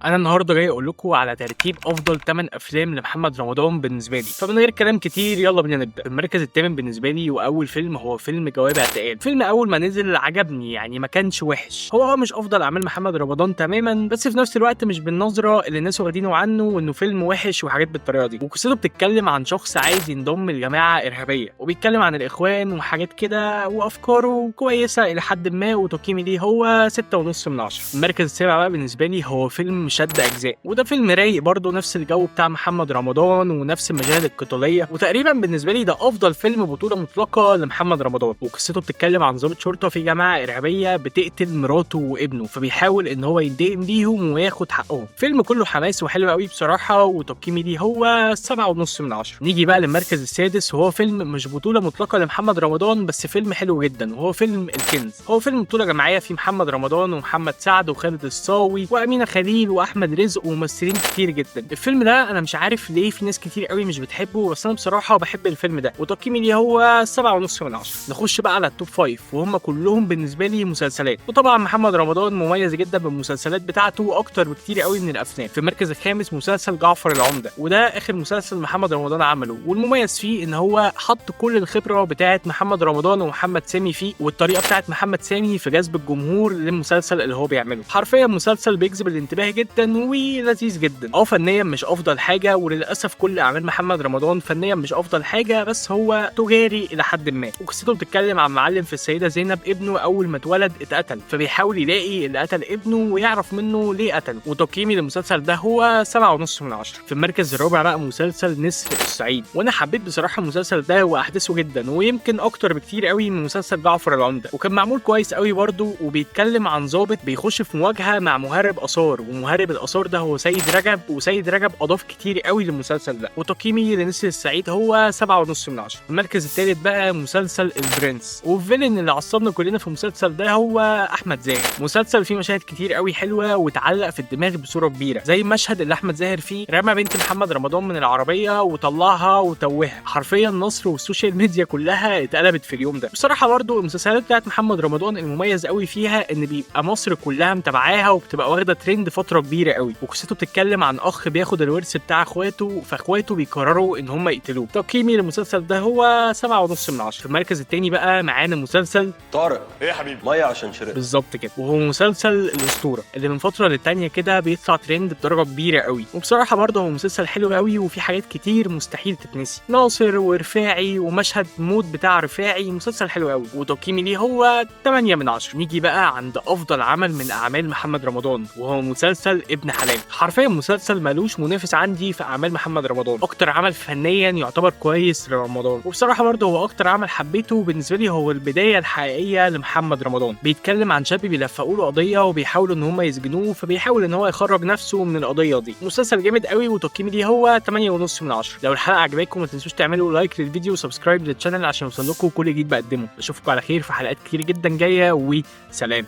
انا النهارده جاي اقول لكم على ترتيب افضل 8 افلام لمحمد رمضان بالنسبه لي. فمن غير كلام كتير يلا بينا نبدا. المركز الثامن بالنسبه لي واول فيلم هو فيلم جواب اعتقال. فيلم اول ما نزل عجبني، يعني ما كانش وحش. هو مش افضل اعمال محمد رمضان تماما، بس في نفس الوقت مش بالنظره اللي الناس واخدينه عنه وانه فيلم وحش وحاجات بالطريقه دي. وقصته بتتكلم عن شخص عايز ينضم لجماعه ارهابيه، وبيتكلم عن الاخوان وحاجات كده، وافكاره كويسه الى حد ما، وتقييمي ليه هو 6.5 من 10. المركز السابع بقى بالنسبه لي هو فيلم شد اجزاء، وده فيلم رايق برضه، نفس الجو بتاع محمد رمضان ونفس المشاهد القتاليه، وتقريبا بالنسبه لي ده افضل فيلم بطوله مطلقه لمحمد رمضان. وقصته بتتكلم عن ضابط شرطه في جماعه ارهابيه بتقتل مراته وابنه، فبيحاول ان هو ينتقم ليهم وياخد حقهم. فيلم كله حماس وحلو قوي بصراحه، وتقييمي ليه هو 7.5 من 10. نيجي بقى للمركز السادس، وهو فيلم مش بطوله مطلقه لمحمد رمضان، بس فيلم حلو جدا، وهو فيلم الكنز. هو فيلم بطوله جماعيه فيه محمد رمضان ومحمد سعد وخالد الصاوي وامينه خليل واحمد رزق وممثلين كتير جدا. الفيلم ده انا مش عارف ليه في ناس كتير قوي مش بتحبه، بس انا بصراحه بحب الفيلم ده، وتقييمي ليه هو 7.5 من 10. نخش بقى على التوب 5، وهم كلهم بالنسبه لي مسلسلات، وطبعا محمد رمضان مميز جدا بالمسلسلات بتاعته اكتر بكتير قوي من الافلام. في المركز الخامس مسلسل جعفر العمده، وده اخر مسلسل محمد رمضان عمله، والمميز فيه ان هو حط كل الخبره بتاعه محمد رمضان ومحمد سامي فيه، والطريقه بتاعه محمد سامي في جذب الجمهور للمسلسل اللي هو بيعمله. حرفيا مسلسل بيجذب الانتباه جدا ولذيذ جدا. فنيا مش افضل حاجه، وللاسف كل اعمال محمد رمضان فنيا مش افضل حاجه، بس هو تجاري الى حد ما. وقصته بتتكلم عن معلم في السيده زينب، ابنه اول ما اتولد اتقتل، فبيحاول يلاقي اللي قتل ابنه ويعرف منه ليه قتله. وتقييمي للمسلسل ده هو 7.5 من 10. في المركز الرابع بقى مسلسل نسر الصعيد، وانا حبيت بصراحه المسلسل ده واحداثه جدا، ويمكن اكتر بكتير قوي من مسلسل جعفر العمده، وكان معمول كويس قوي برده. وبيتكلم عن ضابط بيخش في مواجهه مع مهرب اثار، ومهرب الاثار ده هو سيد رجب، وسيد رجب اضاف كتير قوي للمسلسل ده. وتقييمي لنسر الصعيد هو 7.5 من 10. المركز الثالث بقى مسلسل البرنس، والفيلن اللي عصبنا كلنا في المسلسل ده هو احمد زاهر. مسلسل فيه مشاهد كتير قوي حلوه وتعلق في الدماغ بصوره كبيره، زي المشهد اللي احمد زاهر فيه رمى بنت محمد رمضان من العربيه وطلعها وتوهها. حرفيا مصر والسوشيال ميديا كلها اتقلبت في اليوم ده. بصراحه برضو المسلسلات بتاعت محمد رمضان المميز قوي فيها ان بيبقى مصر كلها متابعاها وبتبقى واخده ترند فتره كبيره قوي. وقصته بتتكلم عن اخ بياخد الورث بتاع اخواته، فاخواته بيقرروا ان هم يقتلوه. تقييمي للمسلسل ده هو 7.5 من 10. في المركز الثاني بقى معانا مسلسل طارق. ايه يا حبيبي؟ ميه عشان شرقت. بالظبط كده، وهو مسلسل الاسطوره اللي من فتره للتانيه كده بيطلع ترند بدرجه كبيره قوي. وبصراحه برضه هو مسلسل حلو قوي، وفي حاجات كتير مستحيل تتنسي، ناصر ورفاعي ومشهد موت بتاع رفاعي. مسلسل حلو قوي، وتقييمي ليه هو 8 من 10. نيجي بقى عند افضل عمل من اعمال محمد رمضان، وهو مسلسل ابن حلال. حرفيا مسلسل ملوش منافس عندي في اعمال محمد رمضان، اكتر عمل فنيا يعتبر كويس لرمضان. وبصراحه برضه هو اكتر عمل حبيته بالنسبه لي، هو البدايه الحقيقيه لمحمد رمضان. بيتكلم عن شاب بيلفقوا له قضيه وبيحاولوا ان هم يسجنوه، فبيحاول ان هو يخرج نفسه من القضيه دي. مسلسل جامد قوي، وتقييمي ليه هو 8.5 من 10. لو الحلقه عجبتكم ما تنسوش تعملوا لايك للفيديو وسبسكرايب للشانل عشان يوصل لكم كل جديد بقدمه. اشوفكم على خير في حلقات كتير جدا جايه، وسلام.